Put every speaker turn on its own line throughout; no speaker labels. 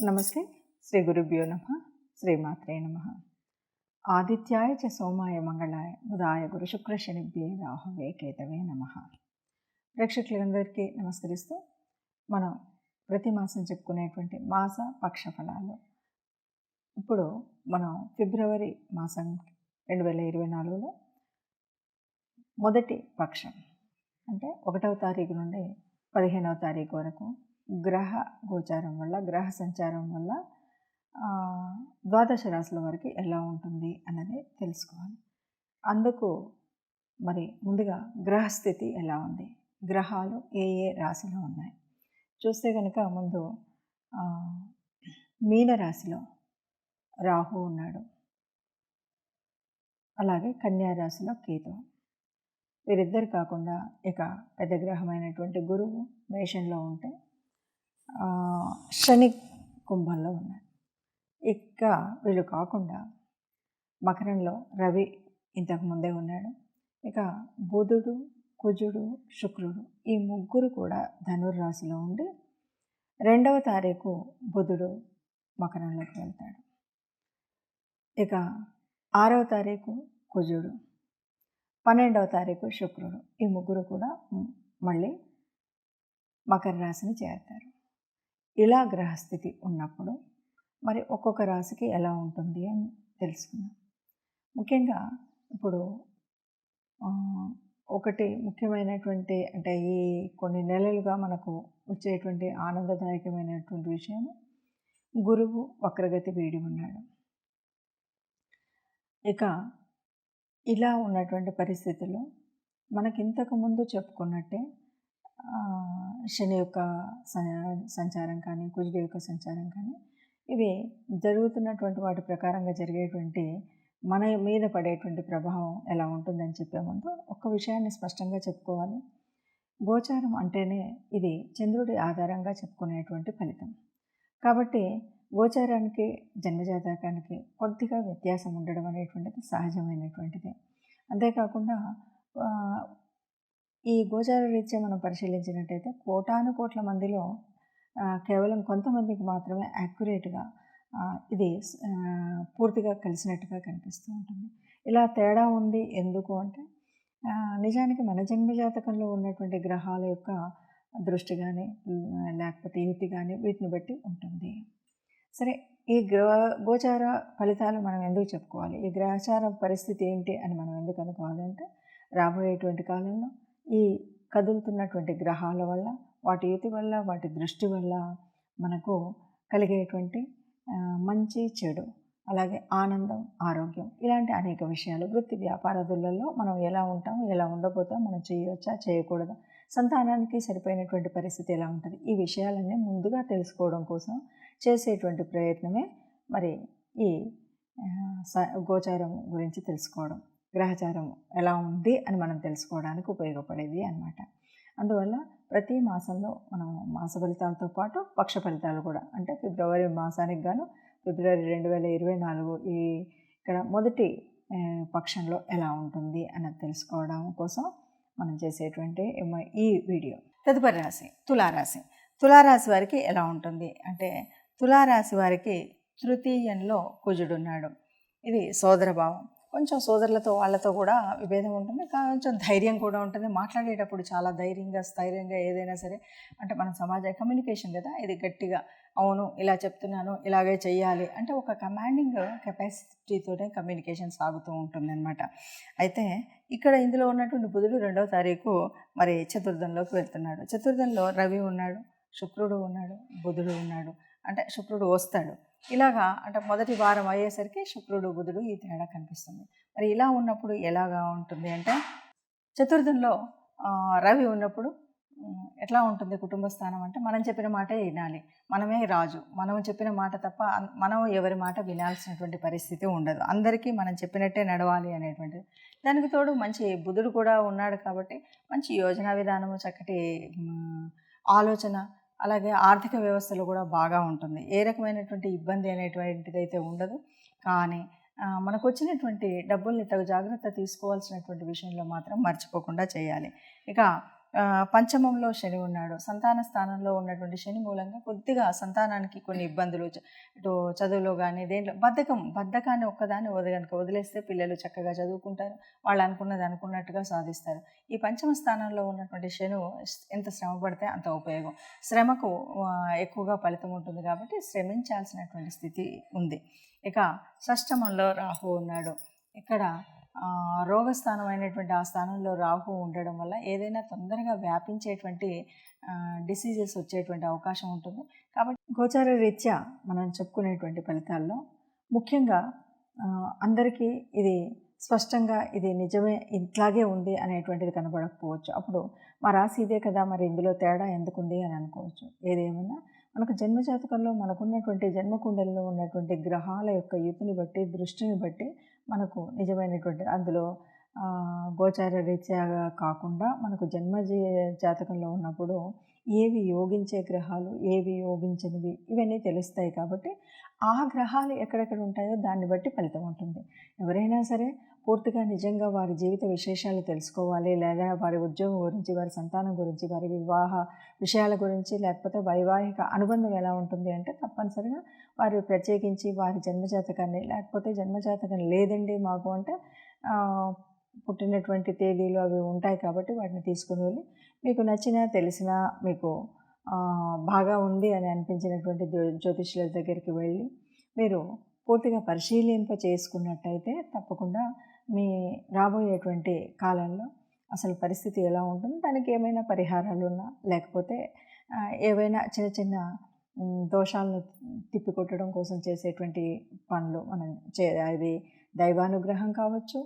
నమస్తే. శ్రీ గురుభ్యో నమః. శ్రీమాత్రే నమః. ఆదిత్యాయ చ సోమాయ మంగళాయ బుధాయ గురు శుక్ర శనిభ్యే రాహవే కేతవే నమః. ప్రేక్షకులందరికీ నమస్కరిస్తూ మనం ప్రతి మాసం చెప్పుకునేటువంటి మాస పక్ష ఫలాలు. ఇప్పుడు మనం ఫిబ్రవరి మాసం 2024లో మొదటి పక్షం అంటే 1వ తారీఖు నుండి 15వ తారీఖు వరకు గ్రహ గోచారం వల్ల, గ్రహ సంచారం వల్ల ద్వాదశ రాశుల వరకు ఎలా ఉంటుంది అన్నది తెలుసుకోవాలి. అందుకు మరి ముందుగా గ్రహస్థితి ఎలా ఉంది, గ్రహాలు ఏ ఏ రాశిలో ఉన్నాయి చూస్తే కనుక ముందు మీన రాశిలో రాహు ఉన్నాడు, అలాగే కన్యా రాశిలో కేతు. వీరిద్దరు కాకుండా ఇక పెద్ద గ్రహమైనటువంటి గురువు మేషంలో ఉంటే శని కుంభంలో ఉన్నారు. ఇక వీళ్ళు కాకుండా మకరంలో రవి ఇంతకు ముందే ఉన్నాడు. ఇక బుధుడు, కుజుడు, శుక్రుడు ఈ ముగ్గురు కూడా ధనుర్రాశిలో ఉండి 2వ తారీఖు బుధుడు మకరంలోకి వెళ్తాడు. ఇక 6వ తారీఖు కుజుడు, 12వ తారీఖు శుక్రుడు ఈ ముగ్గురు కూడా మళ్ళీ మకర రాశిని చేరుతారు. ఇలా గ్రహస్థితి ఉన్నప్పుడు మరి ఒక్కొక్క రాశికి ఎలా ఉంటుంది అని తెలుసుకుందాం. ముఖ్యంగా ఇప్పుడు ఒకటి ముఖ్యమైనటువంటి అంటే ఈ కొన్ని నెలలుగా మనకు వచ్చేటువంటి ఆనందదాయకమైనటువంటి విషయం, గురువు వక్రగతి వీడి ఉన్నాడు. ఇక ఇలా ఉన్నటువంటి పరిస్థితుల్లో మనకి ఇంతకు ముందు చెప్పుకున్నట్టే శని యొక్క సంచారం కానీ, కుజుడి యొక్క సంచారం కానీ ఇవి జరుగుతున్నటువంటి వాటి ప్రకారంగా జరిగేటువంటి మన మీద పడేటువంటి ప్రభావం ఎలా ఉంటుందని చెప్పే ముందు ఒక్క విషయాన్ని స్పష్టంగా చెప్పుకోవాలి. గోచారం అంటేనే ఇది చంద్రుడి ఆధారంగా చెప్పుకునేటువంటి ఫలితం. కాబట్టి గోచారానికి జన్మజాతకానికి కొద్దిగా వ్యత్యాసం ఉండడం అనేటువంటిది సహజమైనటువంటిది. అంతేకాకుండా ఈ గోచార రీత్యా మనం పరిశీలించినట్టయితే కోటాను కోట్ల మందిలో కేవలం కొంతమందికి మాత్రమే యాక్యురేట్గా ఇది పూర్తిగా కలిసినట్టుగా కనిపిస్తూ ఉంటుంది. ఇలా తేడా ఉంది ఎందుకు అంటే నిజానికి మన జన్మజాతకంలో ఉన్నటువంటి గ్రహాల యొక్క దృష్టి కానీ లేకపోతే యుతి కానీ వీటిని బట్టి ఉంటుంది. సరే, ఈ గోచార ఫలితాలు మనం ఎందుకు చెప్పుకోవాలి, ఈ గ్రహచార పరిస్థితి ఏంటి అని మనం ఎందుకు అనుకోవాలి అంటే రాబోయేటువంటి కాలంలో ఈ కదులుతున్నటువంటి గ్రహాల వల్ల, వాటి యుతి వల్ల, వాటి దృష్టి వల్ల మనకు కలిగేటువంటి మంచి చెడు, అలాగే ఆనందం, ఆరోగ్యం ఇలాంటి అనేక విషయాలు, వృత్తి వ్యాపారాదులలో మనం ఎలా ఉంటాము, ఎలా ఉండబోతాం, మనం చేయవచ్చా చేయకూడదా, సంతానానికి సరిపోయినటువంటి పరిస్థితి ఎలా ఉంటుంది, ఈ విషయాలన్నీ ముందుగా తెలుసుకోవడం కోసం చేసేటువంటి ప్రయత్నమే మరి ఈ గోచారం గురించి తెలుసుకోవడం, గ్రహచారం ఎలా ఉంది అని మనం తెలుసుకోవడానికి ఉపయోగపడేది అన్నమాట. అందువల్ల ప్రతి మాసంలో మనం మాస ఫలితాలతో పాటు పక్ష ఫలితాలు కూడా, అంటే ఫిబ్రవరి మాసానికి గాను ఫిబ్రవరి 2024 ఈ ఇక్కడ మొదటి పక్షంలో ఎలా ఉంటుంది అన్నది తెలుసుకోవడం కోసం మనం చేసేటువంటి ఈ వీడియో. తదుపరి రాశి తులారాశి. తులారాశి వారికి ఎలా ఉంటుంది అంటే తులారాశి వారికి తృతీయంలో కుజుడున్నాడు. ఇది సోదరభావం. కొంచెం సోదరులతో వాళ్ళతో కూడా విభేదం ఉంటుంది, కొంచెం ధైర్యం కూడా ఉంటుంది. మాట్లాడేటప్పుడు చాలా ధైర్యంగా స్థైర్యంగా ఏదైనా సరే అంటే మన సమాజ కమ్యూనికేషన్ కదా, ఇది గట్టిగా అవును ఇలా చెప్తున్నాను ఇలాగే చెయ్యాలి అంటే ఒక కమాండింగ్ కెపాసిటీతోనే కమ్యూనికేషన్ సాగుతూ ఉంటుంది అన్నమాట. అయితే ఇక్కడ ఇందులో ఉన్నటువంటి బుధుడు 2వ తారీఖు మరి చతుర్థంలోకి వెళ్తున్నాడు. చతుర్థంలో రవి ఉన్నాడు, శుక్రుడు ఉన్నాడు, బుధుడు ఉన్నాడు. అంటే శుక్రుడు వస్తాడు. ఇలాగా అంటే మొదటి వారం అయ్యేసరికి శుక్రుడు బుధుడు ఈ తేడా కనిపిస్తుంది. మరి ఇలా ఉన్నప్పుడు ఎలాగా ఉంటుంది అంటే చతుర్థంలో రవి ఉన్నప్పుడు ఎట్లా ఉంటుంది కుటుంబ స్థానం అంటే మనం చెప్పిన మాటే వినాలి, మనమే రాజు, మనం చెప్పిన మాట తప్ప మనం ఎవరి మాట వినాల్సినటువంటి పరిస్థితి ఉండదు, అందరికీ మనం చెప్పినట్టే నడవాలి అనేటువంటిది. దానికి తోడు మంచి బుధుడు కూడా ఉన్నాడు కాబట్టి మంచి యోజనా విధానము, చక్కటి ఆలోచన, అలాగే ఆర్థిక వ్యవస్థలో కూడా బాగా ఉంటుంది. ఏ రకమైనటువంటి ఇబ్బంది అనేటువంటిది అయితే ఉండదు. కానీ మనకు వచ్చినటువంటి డబ్బుల్ని తగు జాగ్రత్త తీసుకోవాల్సినటువంటి విషయంలో మాత్రం మర్చిపోకుండా చేయాలి. ఇక పంచమంలో శని ఉన్నాడు. సంతాన స్థానంలో ఉన్నటువంటి శని మూలంగా కొద్దిగా సంతానానికి కొన్ని ఇబ్బందులు, ఇటు చదువులో కానీ దేంట్లో బద్ధకాన్ని ఒక్కదాన్ని వదిలేస్తే పిల్లలు చక్కగా చదువుకుంటారు, వాళ్ళు అనుకున్నది అనుకున్నట్టుగా సాధిస్తారు. ఈ పంచమ స్థానంలో ఉన్నటువంటి శని ఎంత శ్రమ పడితే అంత ఉపయోగం. శ్రమకు ఎక్కువగా ఫలితం ఉంటుంది కాబట్టి శ్రమించాల్సినటువంటి స్థితి ఉంది. ఇక షష్టమంలో రాహు ఉన్నాడు. ఇక్కడ రోగస్థానం అయినటువంటి ఆ స్థానంలో రాహు ఉండడం వల్ల ఏదైనా తొందరగా వ్యాపించేటువంటి డిసీజెస్ వచ్చేటువంటి అవకాశం ఉంటుంది. కాబట్టి గోచార రీత్యా మనం చెప్పుకునేటువంటి ఫలితాల్లో ముఖ్యంగా అందరికీ ఇది స్పష్టంగా ఇది నిజమే ఇట్లాగే ఉంది అనేటువంటిది కనబడకపోవచ్చు. అప్పుడు మా రాశి ఇదే కదా, మరి ఇందులో తేడా ఎందుకుంది అని అనుకోవచ్చు. ఏదేమైనా మనకు జన్మజాతకంలో మనకున్నటువంటి జన్మకుండలిలో ఉన్నటువంటి గ్రహాల యొక్క యుతిని బట్టి, దృష్టిని బట్టి మనకు నిజమైనటువంటి అందులో గోచార రీత్యా కాకుండా మనకు జాతకంలో ఉన్నప్పుడు ఏవి యోగించే గ్రహాలు, ఏవి యోగించనివి ఇవన్నీ తెలుస్తాయి. కాబట్టి ఆ గ్రహాలు ఎక్కడెక్కడ ఉంటాయో దాన్ని బట్టి ఫలితం ఉంటుంది. ఎవరైనా సరే పూర్తిగా నిజంగా వారి జీవిత విశేషాలు తెలుసుకోవాలి, లేదా వారి ఉద్యోగం గురించి, వారి సంతానం గురించి, వారి వివాహ విషయాల గురించి, లేకపోతే వైవాహిక అనుబంధం ఎలా ఉంటుంది అంటే తప్పనిసరిగా వారు ప్రత్యేకించి వారి జన్మజాతకాన్ని, లేకపోతే జన్మజాతకం లేదండి మాకు అంటే పుట్టినటువంటి తేదీలు అవి ఉంటాయి కాబట్టి వాటిని తీసుకుని వెళ్ళి మీకు నచ్చినా తెలిసినా మీకు బాగా ఉంది అని అనిపించినటువంటి జ్యోతిష్యుల దగ్గరికి వెళ్ళి మీరు పూర్తిగా పరిశీలింప చేసుకున్నట్టయితే తప్పకుండా మీ రాబోయేటువంటి కాలంలో అసలు పరిస్థితి ఎలా ఉంటుంది, దానికి ఏమైనా పరిహారాలు ఉన్నా, లేకపోతే ఏవైనా చిన్న చిన్న దోషాలను తిప్పికొట్టడం కోసం చేసేటువంటి పనులు మనం అది దైవానుగ్రహం కావచ్చు,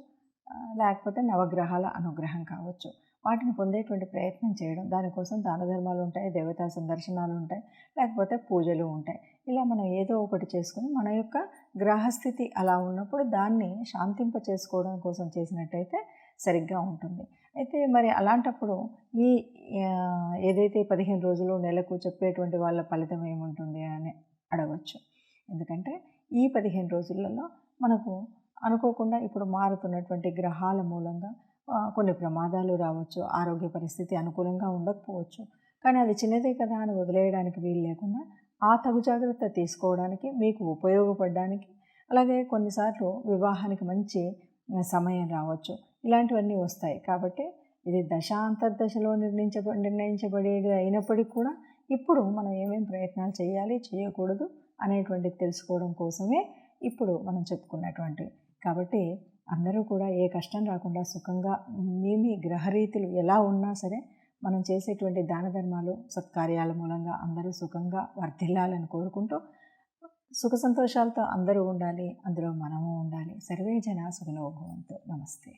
లేకపోతే నవగ్రహాల అనుగ్రహం కావచ్చు, వాటిని పొందేటువంటి ప్రయత్నం చేయడం. దానికోసం దాన ధర్మాలు ఉంటాయి, దేవతా సందర్శనాలు ఉంటాయి, లేకపోతే పూజలు ఉంటాయి. ఇలా మనం ఏదో ఒకటి చేసుకుని మన యొక్క గ్రహస్థితి అలా ఉన్నప్పుడు దాన్ని శాంతింప చేసుకోవడం కోసం చేసినట్టయితే సరిగ్గా ఉంటుంది. అయితే మరి అలాంటప్పుడు ఈ ఏదైతే 15 రోజులు నెలకు చెప్పేటువంటి వాళ్ళ ఫలితం ఏముంటుంది అని అడగవచ్చు. ఎందుకంటే ఈ 15 రోజులలో మనకు అనుకోకుండా ఇప్పుడు మారుతున్నటువంటి గ్రహాల మూలంగా కొన్ని ప్రమాదాలు రావచ్చు, ఆరోగ్య పరిస్థితి అనుకూలంగా ఉండకపోవచ్చు. కానీ అది చిన్నదే కదా అని వదిలేయడానికి వీలు లేకుండా ఆ తగు జాగ్రత్త తీసుకోవడానికి, మీకు ఉపయోగపడడానికి, అలాగే కొన్నిసార్లు వివాహానికి మంచి సమయం రావచ్చు, ఇలాంటివన్నీ వస్తాయి. కాబట్టి ఇది దశాంతర్దశలో నిర్ణయించబడేది అయినప్పటికీ కూడా ఇప్పుడు మనం ఏమేమి ప్రయత్నాలు చేయాలి, చేయకూడదు అనేటువంటిది తెలుసుకోవడం కోసమే ఇప్పుడు మనం చెప్పుకున్నటువంటి. కాబట్టి అందరూ కూడా ఏ కష్టం రాకుండా సుఖంగా మీ గ్రహరీతులు ఎలా ఉన్నా సరే మనం చేసేటువంటి దాన ధర్మాలు, సత్కార్యాల మూలంగా అందరూ సుఖంగా వర్ధిల్లాలని కోరుకుంటూ సుఖ సంతోషాలతో అందరూ ఉండాలి, అందులో మనము ఉండాలి. సర్వే జనా సుఖినో భవంతు. నమస్తే.